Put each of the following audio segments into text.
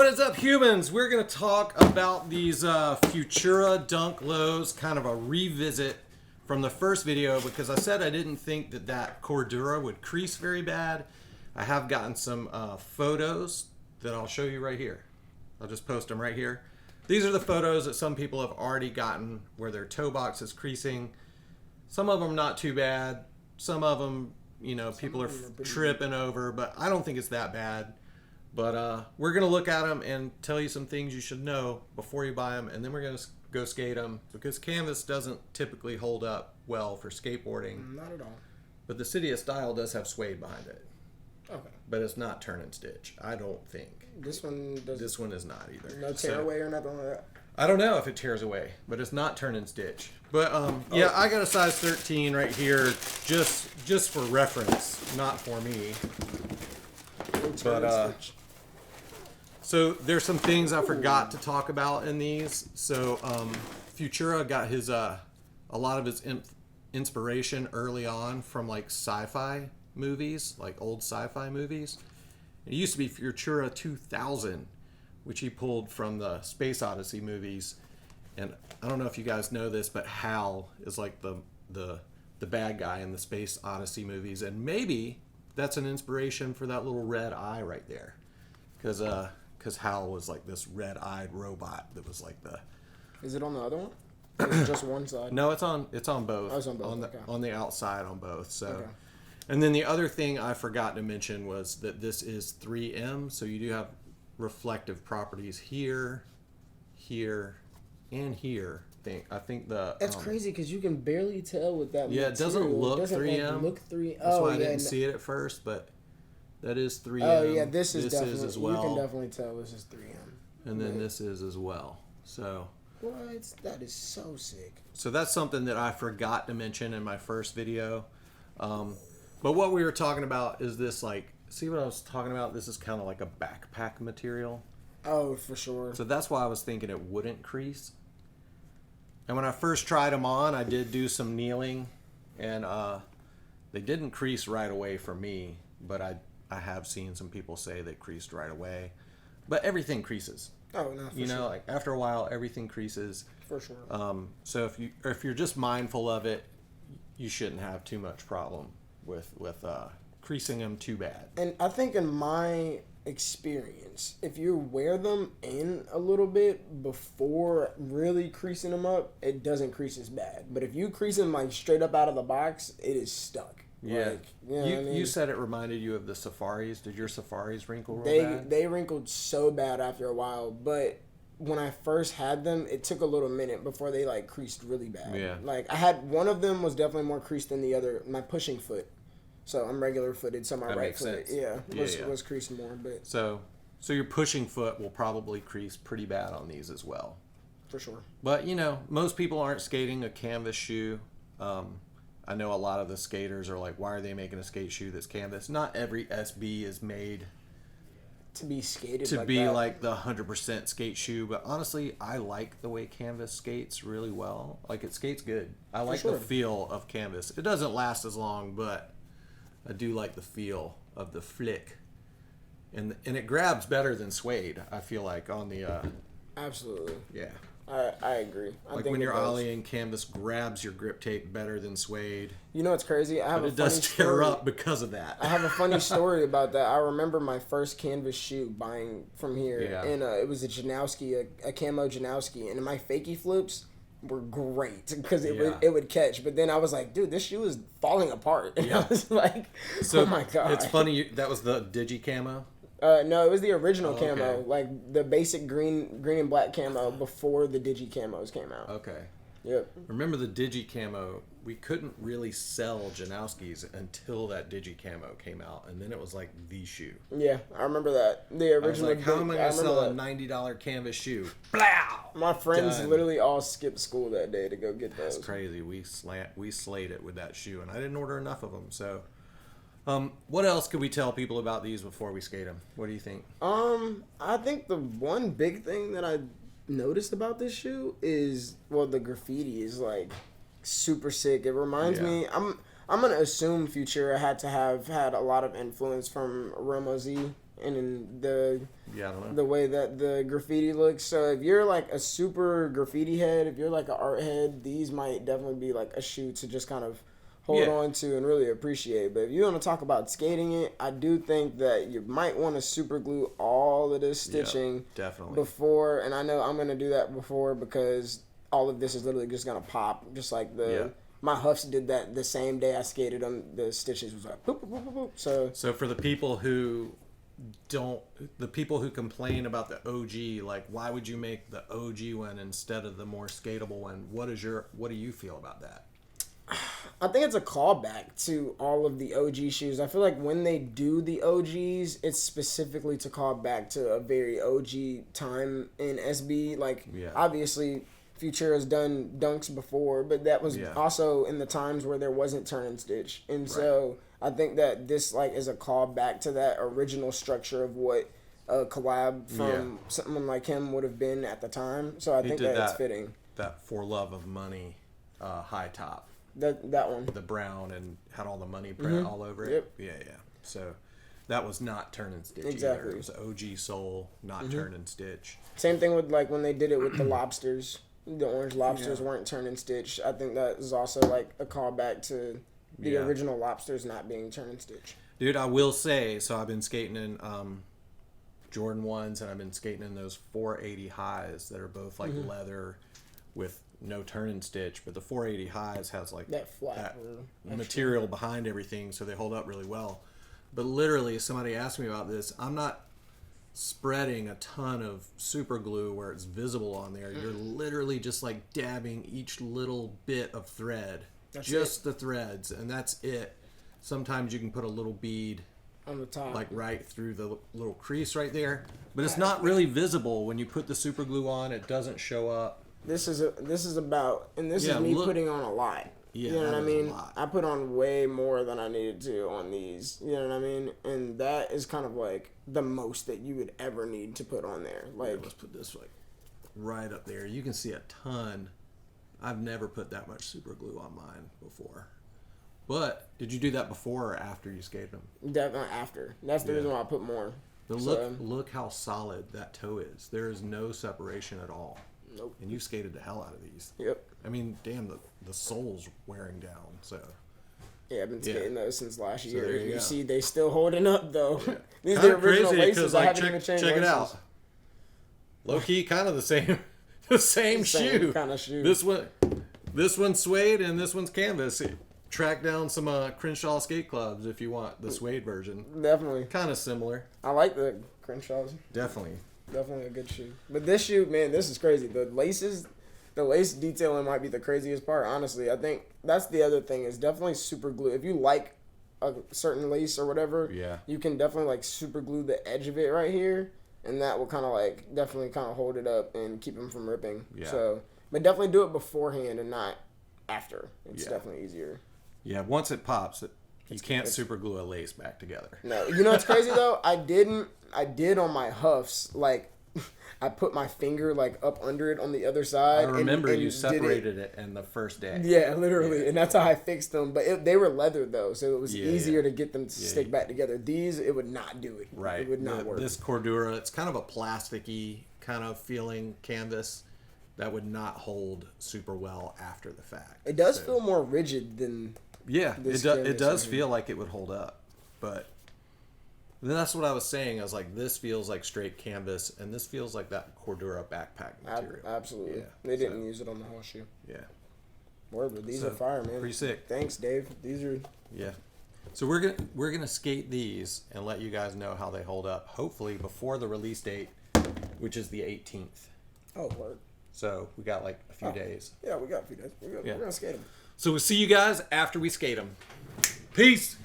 What is up, humans? We're going to talk about these Futura Dunk Lows, kind of a revisit from the first video, because I said I didn't think that Cordura would crease very bad. I have gotten some photos that I'll show you right here. I'll just post them right here. These are the photos that some people have already gotten where their toe box is creasing. Some of them not too bad. Some of them, you know, people are tripping over, but I don't think it's that bad. But we're going to look at them and tell you some things you should know before you buy them, and then we're going to go skate them, because canvas doesn't typically hold up well for skateboarding. Not at all. But the City of Style does have suede behind it. Okay. But it's not turn and stitch, I don't think. This one doesn't. This one is not either. No tear away or nothing like that? I don't know if it tears away, but it's not turn and stitch. But yeah, I got a size 13 right here, just for reference, not for me. But so there's some things I forgot to talk about in these. So Futura got his a lot of his inspiration early on from like sci-fi movies, like old sci-fi movies. It used to be Futura 2000, which he pulled from the Space Odyssey movies. And I don't know if you guys know this, but Hal is like the bad guy in the Space Odyssey movies, and maybe that's an inspiration for that little red eye right there, because Hal was like this red-eyed robot that was like the. Is it on the other one? Or is it just one side? No, it's on both. Oh, it's on both. On the outside on both. So. Okay. And then the other thing I forgot to mention was that this is 3M, so you do have reflective properties here, here, and here. I think the that's crazy because you can barely tell with that. Yeah, it doesn't look 3M. Look 3M. That's why I didn't see it at first, but that is 3M. Oh yeah, this is definitely. As well. You can definitely tell this is 3M. And then this is as well. So. What? That is so sick. So that's something that I forgot to mention in my first video. But what we were talking about is this, like, see what I was talking about? This is kind of like a backpack material. Oh, for sure. So that's why I was thinking it wouldn't crease. And when I first tried them on, I did do some kneeling, and they didn't crease right away for me, but I have seen some people say they creased right away. But everything creases. Oh, no, for you know, sure. like after a while, everything creases. For sure. So if you're just mindful of it, you shouldn't have too much problem with creasing them too bad. And I think in my experience, if you wear them in a little bit before really creasing them up, it doesn't crease as bad. But if you crease them like straight up out of the box, it is stuck. Yeah. Like, you know what I mean? You said it reminded you of the Safaris. Did your Safaris wrinkle real bad? They wrinkled so bad after a while, but when I first had them, it took a little minute before they like creased really bad. Yeah. Like I had one of them was definitely more creased than the other. My pushing foot. So I'm regular footed. So my right foot, was creased more. But so your pushing foot will probably crease pretty bad on these as well. For sure. But you know, most people aren't skating a canvas shoe. I know a lot of the skaters are like, why are they making a skate shoe that's canvas? Not every SB is made to be skated to like be that. Like the 100% skate shoe. But honestly, I like the way canvas skates really well. Like it skates good. I like the feel of canvas. It doesn't last as long, but I do like the feel of the flick, and it grabs better than suede. I feel like on the absolutely. Yeah. I agree. I like think when you're ollieing, canvas grabs your grip tape better than suede. You know what's crazy? It does tear up because of that. I have a funny story about that. I remember my first canvas shoe buying from here, and it was a Janowski, a camo Janowski, and my fakie flips were great because it would catch. But then I was like, dude, this shoe is falling apart. And I was like, oh my god. It's funny. That was the Digi camo. No, it was the original camo, like the basic green and black camo before the Digi camos came out. Okay. Yep. Remember the Digi camo? We couldn't really sell Janowskis until that Digi camo came out, and then it was like the shoe. Yeah, I remember that. The original. I was like, how am I going to sell a $90 canvas shoe? Blow! My friends literally all skipped school that day to go get those. That's crazy. We slayed it with that shoe, and I didn't order enough of them, so. What else could we tell people about these before we skate them? What do you think? I think the one big thing that I noticed about this shoe is, well, the graffiti is like super sick. It reminds me, I'm gonna assume Futura had to have had a lot of influence from Romo Z and in the I don't know. the way that the graffiti looks. So if you're like a super graffiti head, if you're like an art head, these might definitely be like a shoe to just kind of hold on to and really appreciate. But if you want to talk about skating it, I do think that you might want to super glue all of this stitching definitely before. And I know I'm gonna do that before because all of this is literally just gonna pop, just like my Huffs did that the same day I skated them. The stitches was like boop, boop, boop, boop. So for the people who complain about the OG, like why would you make the OG one instead of the more skatable one? What do you feel about that? I think it's a callback to all of the OG shoes. I feel like when they do the OGs, it's specifically to call back to a very OG time in SB. Like, obviously, Futura's done dunks before, but that was also in the times where there wasn't turn and stitch. And so I think that this like is a callback to that original structure of what a collab from someone like him would have been at the time. So I think that it's fitting. That For Love of Money high top. That one. The brown and had all the money print all over it. Yep. Yeah. So that was not turn and stitch either. It was OG Soul, not turn and stitch. Same thing with like when they did it with the lobsters. The orange lobsters weren't turn and stitch. I think that is also like a callback to the original lobsters not being turn and stitch. Dude, I will say, so I've been skating in Jordan 1s and I've been skating in those 480 highs that are both like leather with no turn and stitch, but the 480 highs has like that flat material behind everything, so they hold up really well. But literally, somebody asked me about this. I'm not spreading a ton of super glue where it's visible on there. You're literally just like dabbing each little bit of thread, the threads, and that's it. Sometimes you can put a little bead on the top, like right through the little crease right there, but it's not really visible when you put the super glue on. It doesn't show up. This is about, and this is me putting on a lot. Yeah, you know what I mean? I put on way more than I needed to on these. You know what I mean? And that is kind of like the most that you would ever need to put on there. Like, let's put this like right up there. You can see a ton. I've never put that much super glue on mine before. But did you do that before or after you skated them? Definitely after. That's the reason why I put more. But look how solid that toe is. There is no separation at all. Nope. And you skated the hell out of these. Yep. I mean, damn, the sole's wearing down. So. Yeah, I've been skating those since last year. You see, they still holding up though. Yeah. These are the original crazy laces. Like, I haven't even changed check laces. it out. Low key, kind of the same shoe. Kind of shoe. This one's suede and this one's canvas. Track down some Crenshaw skate clubs if you want the suede version. Definitely. Kind of similar. I like the Crenshaws. Definitely a good shoe. But this shoe, man, this is crazy. The lace detailing might be the craziest part, honestly. I think that's the other thing is definitely super glue. If you like a certain lace or whatever, you can definitely like super glue the edge of it right here, and that will kind of like definitely kind of hold it up and keep them from ripping. Yeah. So, but definitely do it beforehand and not after. It's definitely easier. Yeah, once it pops, you can't super glue a lace back together. No, you know what's crazy though? I did on my Huffs, like I put my finger like up under it on the other side. I remember you separated it in the first day. Yeah, literally, and that's how I fixed them. But they were leather though, so it was easier to get them to stick back together. These, it would not do it. Right, it would not work. This Cordura, it's kind of a plasticky kind of feeling canvas that would not hold super well after the fact. It does feel more rigid than. Yeah, it does feel like it would hold up, but then that's what I was saying. I was like, this feels like straight canvas, and this feels like that Cordura backpack material. Absolutely. Yeah, they didn't use it on the whole shoe. Yeah. Word, but these are fire, man. Pretty sick. Thanks, Dave. These are. Yeah. So we're gonna skate these and let you guys know how they hold up. Hopefully before the release date, which is the 18th. Oh, word. So we got like a few days. Yeah, we got a few days. We're gonna skate them. So we'll see you guys after we skate them. Peace.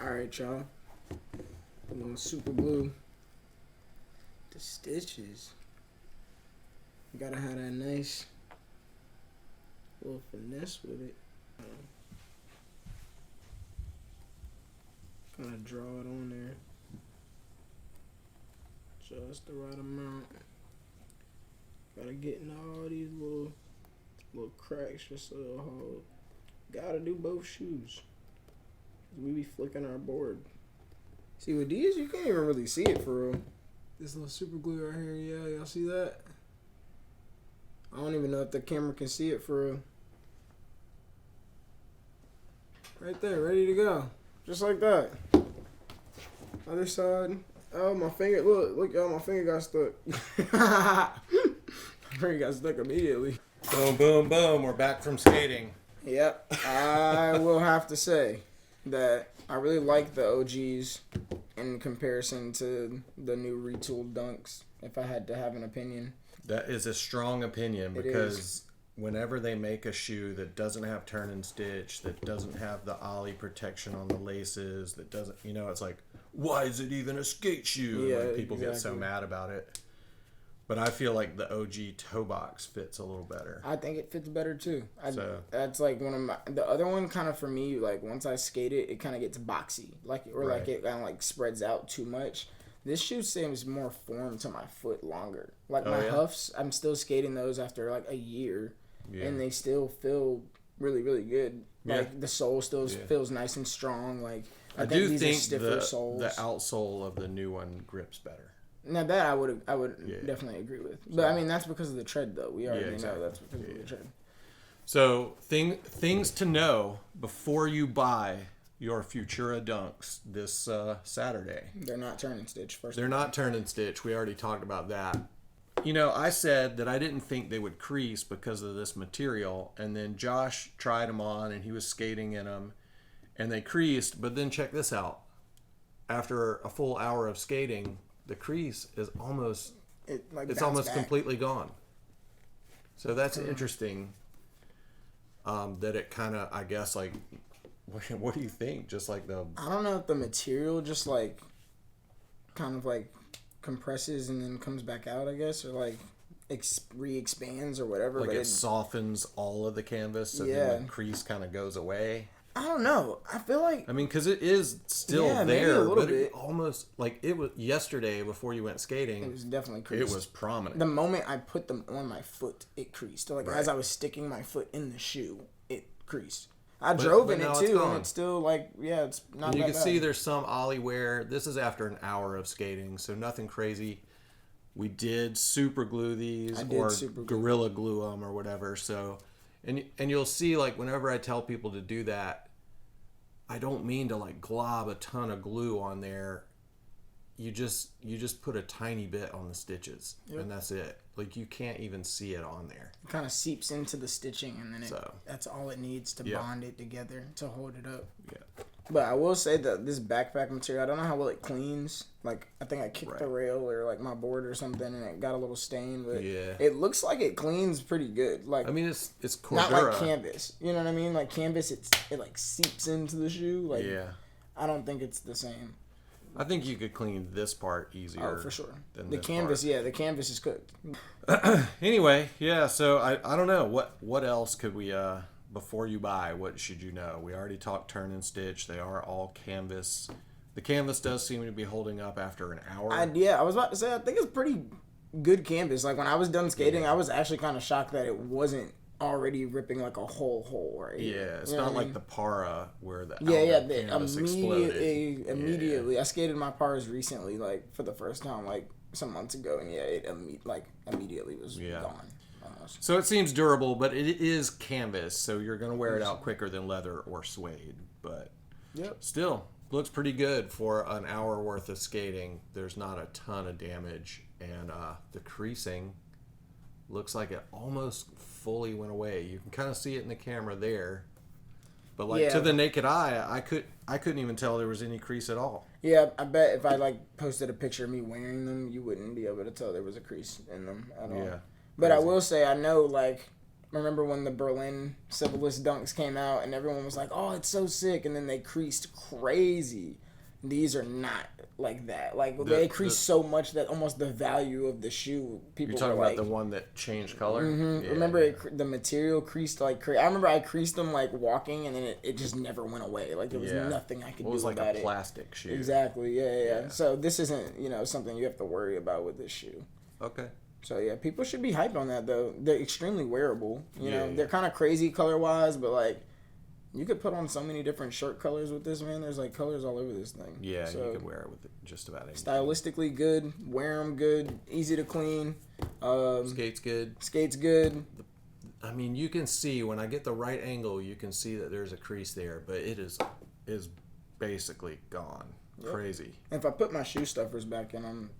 All right, y'all. I'm gonna super glue the stitches. You gotta have that nice little finesse with it. Kind of draw it on there. Just the right amount. Gotta get in all these little cracks just so it'll hold. Gotta do both shoes. We be flicking our board. See, with these, you can't even really see it for real. This little super glue right here, yeah, y'all see that? I don't even know if the camera can see it for real. Right there, ready to go. Just like that. Other side. Oh, my finger, look, y'all, my finger got stuck. My finger got stuck immediately. Boom, boom, boom, we're back from skating. Yep, I will have to say that I really like the OGs in comparison to the new retooled dunks, if I had to have an opinion. That is a strong opinion because whenever they make a shoe that doesn't have turn and stitch, that doesn't have the ollie protection on the laces, that doesn't, it's like, why is it even a skate shoe? Yeah, like people get so mad about it. But I feel like the OG toe box fits a little better. I think it fits better too. That's like one of my. The other one kind of for me, like once I skate it, it kind of gets boxy, like like it kind of like spreads out too much. This shoe seems more formed to my foot longer. Like my Huffs, I'm still skating those after like a year, and they still feel really, really good. Like the sole still feels nice and strong. Like I do think the outsole of the new one grips better. Now that I would definitely agree with, but I mean that's because of the tread though. We already know that's because of the tread. So things to know before you buy your Futura dunks this Saturday. They're not turn and stitch. They're not turn and stitch. We already talked about that. I said that I didn't think they would crease because of this material, and then Josh tried them on and he was skating in them, and they creased. But then check this out. After a full hour of skating, the crease is almost completely gone. So that's interesting. That it kind of, I guess, like, what do you think? Just like I don't know if the material just like kind of like compresses and then comes back out, I guess, or like re-expands or whatever. Like it softens all of the canvas, so then the crease kind of goes away. I don't know. I feel like... because it is still there, maybe a little bit. It almost, like, it was yesterday before you went skating. It was definitely creased. It was prominent. The moment I put them on my foot, it creased. Like, as I was sticking my foot in the shoe, it creased. I drove in it, too, and it's still, like, it's not that bad. You can see there's some ollie wear. This is after an hour of skating, so nothing crazy. We did super glue these, Gorilla glue them or whatever, so... And you'll see, like, whenever I tell people to do that, I don't mean to, like, glob a ton of glue on there. You just put a tiny bit on the stitches, and that's it. Like, you can't even see it on there. It kind of seeps into the stitching, and then that's all it needs to bond it together, to hold it up. Yeah. But I will say that this backpack material, I don't know how well it cleans. Like, I think I kicked the rail or, like, my board or something, and it got a little stain. But it looks like it cleans pretty good. Like, I mean, it's Cordura. Not like canvas. You know what I mean? Like, canvas, it like, seeps into the shoe. Like, I don't think it's the same. I think you could clean this part easier. Oh, for sure. Than the canvas, the canvas is cooked. Anyway, so I don't know. What else could we... Before you buy, what should you know? We already talked turn and stitch. They are all canvas. The canvas does seem to be holding up after an hour. I was about to say, I think it's pretty good canvas. Like, when I was done skating, I was actually kind of shocked that it wasn't already ripping, like, a whole hole, right? Yeah, it's not like the Para where the canvas exploded. Immediately. I skated my Paras recently, like, for the first time, like, some months ago, and it immediately was gone. So it seems durable, but it is canvas, so you're going to wear it out quicker than leather or suede. But still, looks pretty good for an hour worth of skating. There's not a ton of damage, and the creasing looks like it almost fully went away. You can kind of see it in the camera there, but to the naked eye, I couldn't even tell there was any crease at all. Yeah, I bet if I posted a picture of me wearing them, you wouldn't be able to tell there was a crease in them at all. Yeah. But I will say, I know, remember when the Berlin Civilist dunks came out and everyone was like, oh, it's so sick, and then they creased crazy. These are not like that. They creased so much that almost the value of the shoe, people were like... You're talking about the one that changed color? Mm-hmm. Yeah. Remember, the material creased like crazy. I remember I creased them, walking, and then it just never went away. There was nothing I could do about it. It was like a plastic shoe. Exactly, yeah. So this isn't, something you have to worry about with this shoe. Okay. So, people should be hyped on that, though. They're extremely wearable. You know, they're kind of crazy color-wise, but, You could put on so many different shirt colors with this, man. There's like colors all over this thing. Yeah, so, you can wear it with just about anything. Stylistically good, wear them good, easy to clean. Skates good. Skates good. I mean, you can see when I get the right angle, you can see that there's a crease there, but it is basically gone. Yep. Crazy. And if I put my shoe stuffers back in them,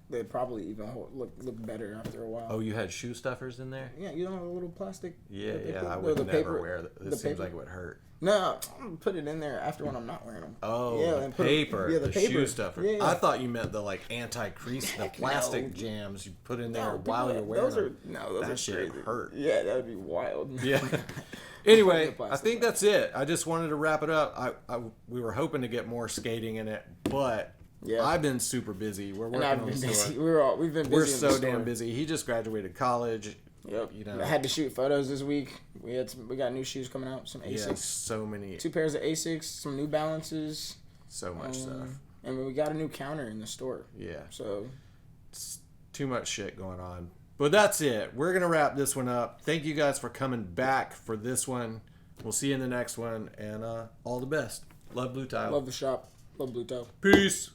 they'd probably even look better after a while. Oh, you had shoe stuffers in there? Yeah, you know the little plastic. Yeah, I would never wear that. This seems like it would hurt. No, I'm gonna put it in there after when I'm not wearing them. Oh, yeah, the paper, the shoe stuffer. Yeah. I thought you meant the like anti-crease, the plastic jams you put in there while you're wearing them. Those that are shit crazy. hurt. Yeah, that would be wild. Yeah. Anyway, I think that's it. I just wanted to wrap it up. We were hoping to get more skating in it, but yeah. I've been super busy. We're working on the store. We've been busy. We're so damn busy. He just graduated college. Yep. You know, I had to shoot photos this week. We got new shoes coming out. Some Asics. Yeah, so many. 2 pairs of Asics. Some New Balances. So much stuff. And we got a new counter in the store. Yeah. So it's too much shit going on. But that's it. We're gonna wrap this one up. Thank you guys for coming back for this one. We'll see you in the next one. And all the best. Love Blue Tile. Love the shop. Love Blue Tile. Peace.